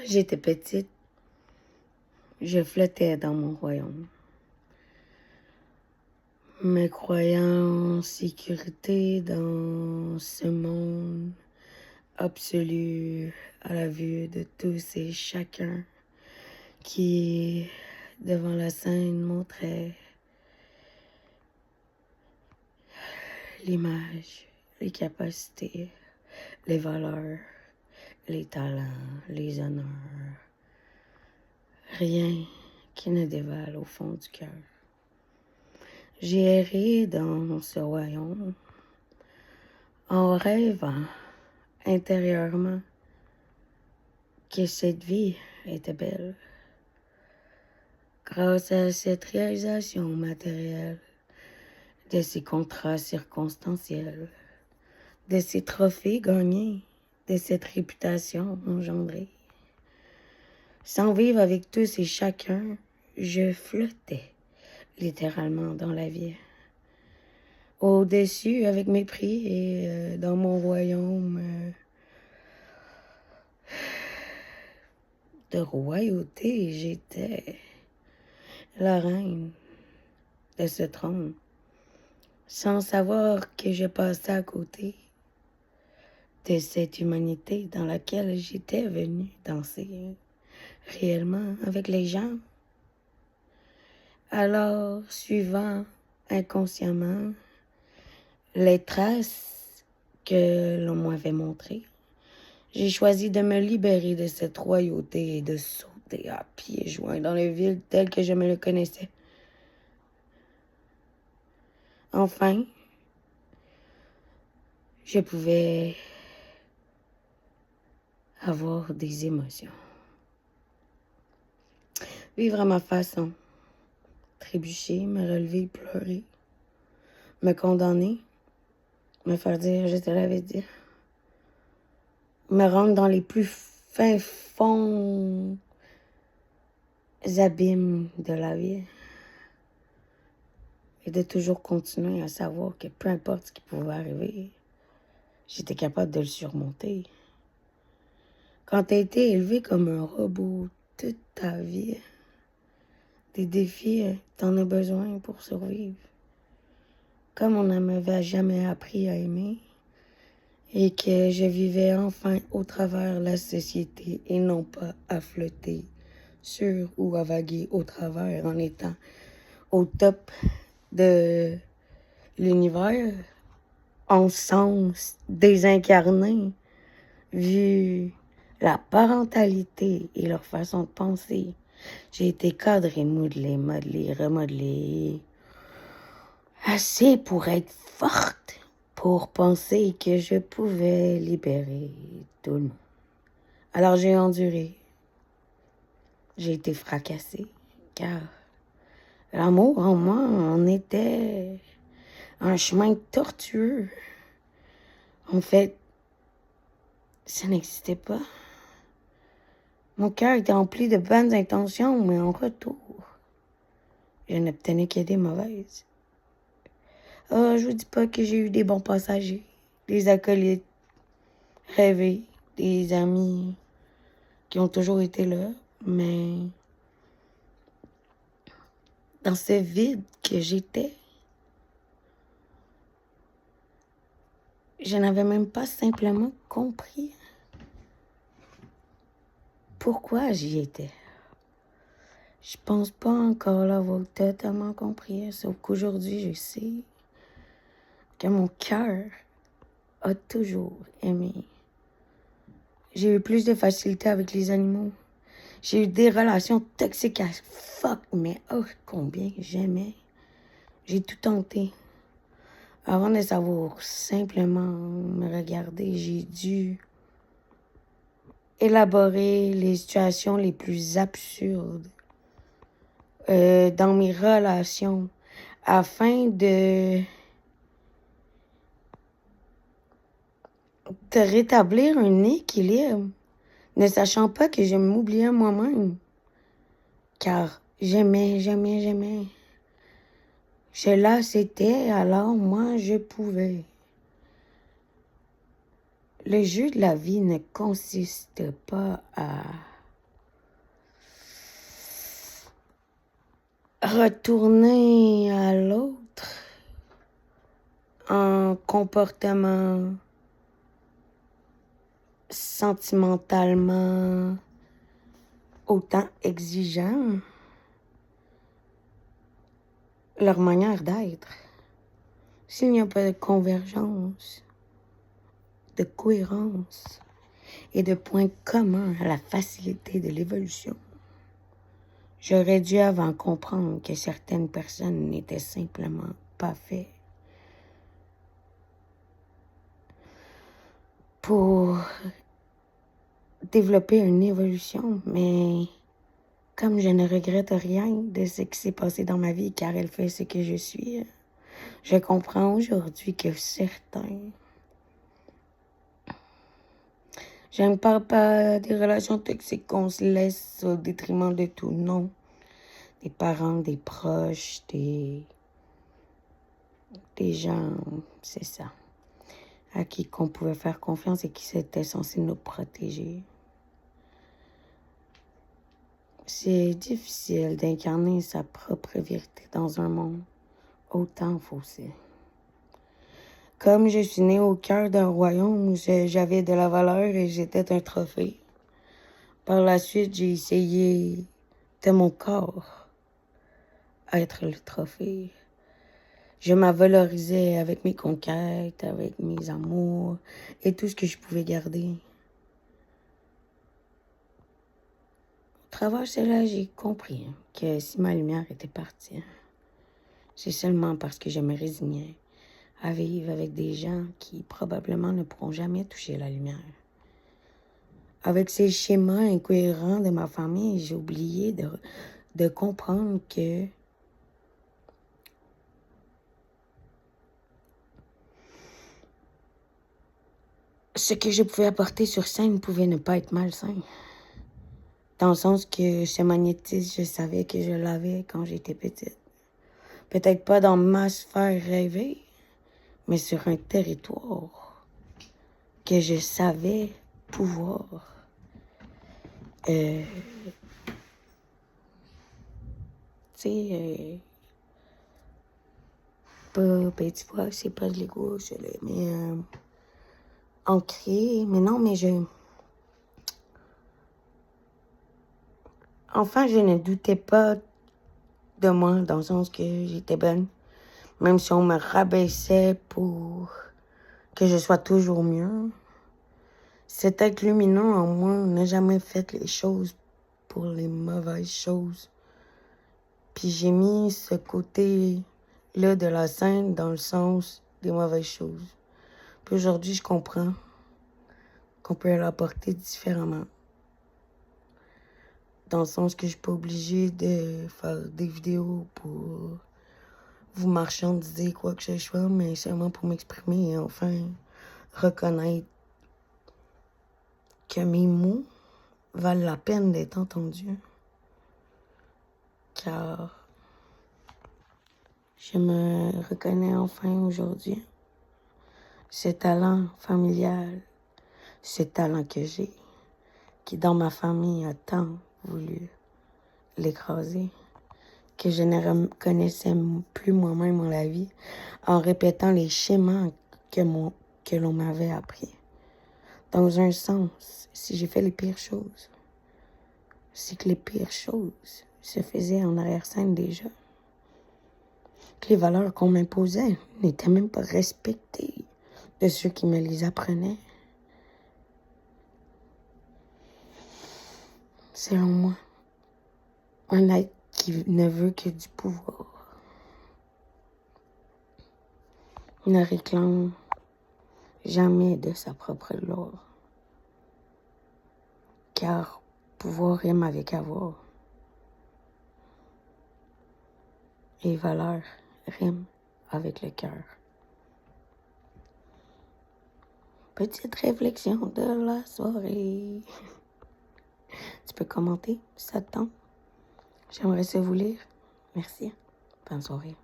J'étais petite, je flottais dans mon royaume, me croyant en sécurité dans ce monde absolu à la vue de tous et chacun qui, devant la scène, montrait l'image, les capacités, les valeurs, les talents, les honneurs. Rien qui ne dévale au fond du cœur. J'ai erré dans ce royaume en rêvant intérieurement que cette vie était belle. Grâce à cette réalisation matérielle, de ces contrats circonstanciels, de ces trophées gagnés, de cette réputation engendrée. Sans vivre avec tous et chacun, je flottais littéralement dans la vie. Au-dessus, avec mépris, et dans mon royaume de royauté, j'étais la reine de ce trône, sans savoir que je passais à côté de cette humanité dans laquelle j'étais venue danser réellement avec les gens. Alors, suivant inconsciemment les traces que l'on m'avait montrées, j'ai choisi de me libérer de cette royauté et de sauter à pieds joints dans les villes telles que je me le connaissais. Enfin, je pouvais avoir des émotions. Vivre à ma façon. Trébucher, me relever, pleurer. Me condamner. Me faire dire, je te l'avais dit. Me rendre dans les plus fins fonds abîmes de la vie. Et de toujours continuer à savoir que peu importe ce qui pouvait arriver, j'étais capable de le surmonter. Quand tu as été élevé comme un robot toute ta vie, des défis, t'en as besoin pour survivre. Comme on ne m'avait jamais appris à aimer, et que je vivais enfin au travers la société et non pas à flotter sur ou à vaguer au travers en étant au top de l'univers, en sens désincarné, vu la parentalité et leur façon de penser. J'ai été cadrée, modelée, modelée, remodelée, assez pour être forte, pour penser que je pouvais libérer tout le monde. Alors j'ai enduré. J'ai été fracassée, car l'amour en moi en était un chemin tortueux. En fait, ça n'existait pas. Mon cœur était rempli de bonnes intentions, mais en retour, je n'obtenais que des mauvaises. Oh, je vous dis pas que j'ai eu des bons passagers, des acolytes rêvés, des amis qui ont toujours été là, mais dans ce vide que j'étais, je n'avais même pas simplement compris pourquoi j'y étais. Je pense pas encore l'avoir totalement compris, sauf qu'aujourd'hui, je sais que mon cœur a toujours aimé. J'ai eu plus de facilité avec les animaux. J'ai eu des relations toxiques à fuck, mais oh, combien j'aimais. J'ai tout tenté. Avant de savoir simplement me regarder, j'ai dû élaborer les situations les plus absurdes dans mes relations afin de rétablir un équilibre, ne sachant pas que je m'oubliais moi-même. Car j'aimais. Cela, c'était, alors moi, je pouvais. Le jeu de la vie ne consiste pas à retourner à l'autre en comportement sentimentalement autant exigeant, leur manière d'être. S'il n'y a pas de convergence, de cohérence et de points communs à la facilité de l'évolution, j'aurais dû avant comprendre que certaines personnes n'étaient simplement pas faites pour développer une évolution, mais comme je ne regrette rien de ce qui s'est passé dans ma vie car elle fait ce que je suis, je comprends aujourd'hui que certains... Je ne parle pas des relations toxiques qu'on se laisse au détriment de tout, non. Des parents, des proches, des gens, c'est ça, à qui qu'on pouvait faire confiance et qui étaient censés nous protéger. C'est difficile d'incarner sa propre vérité dans un monde autant faussé. Comme je suis née au cœur d'un royaume où j'avais de la valeur et j'étais un trophée. Par la suite, j'ai essayé de mon corps être le trophée. Je m'avalorisais avec mes conquêtes, avec mes amours et tout ce que je pouvais garder. Au travers de cela, j'ai compris que si ma lumière était partie, c'est seulement parce que je me résignais à vivre avec des gens qui probablement ne pourront jamais toucher la lumière. Avec ces schémas incohérents de ma famille, j'ai oublié de comprendre que ce que je pouvais apporter sur scène pouvait ne pas être malsain. Dans le sens que ce magnétisme, je savais que je l'avais quand j'étais petite. Peut-être pas dans ma sphère rêvée, mais sur un territoire que je savais pouvoir tu sais, pas, ben tu vois, c'est pas de l'ego, mais ancré, mais non, mais enfin, je ne doutais pas de moi, dans le sens que j'étais bonne, même si on me rabaissait pour que je sois toujours mieux. Cet être lumineux en moi n'a jamais fait les choses pour les mauvaises choses. Puis j'ai mis ce côté-là de la scène dans le sens des mauvaises choses. Puis aujourd'hui, je comprends qu'on peut l'apporter différemment. Dans le sens que je suis pas obligée de faire des vidéos pour vous marchandiser quoi que ce soit, mais seulement pour m'exprimer et enfin reconnaître que mes mots valent la peine d'être entendus. Car je me reconnais enfin aujourd'hui. Ce talent familial, ce talent que j'ai, qui dans ma famille a tant voulu l'écraser, que je ne reconnaissais plus moi-même dans la vie, en répétant les schémas que l'on m'avait appris. Dans un sens, si j'ai fait les pires choses, c'est que les pires choses se faisaient en arrière-scène déjà. Que les valeurs qu'on m'imposait n'étaient même pas respectées de ceux qui me les apprenaient. Selon moi, un être qui ne veut que du pouvoir ne réclame jamais de sa propre gloire. Car pouvoir rime avec avoir. Et valeur rime avec le cœur. Petite réflexion de la soirée. Tu peux commenter si ça te tente. J'aimerais ça vous lire. Merci. Bonne soirée.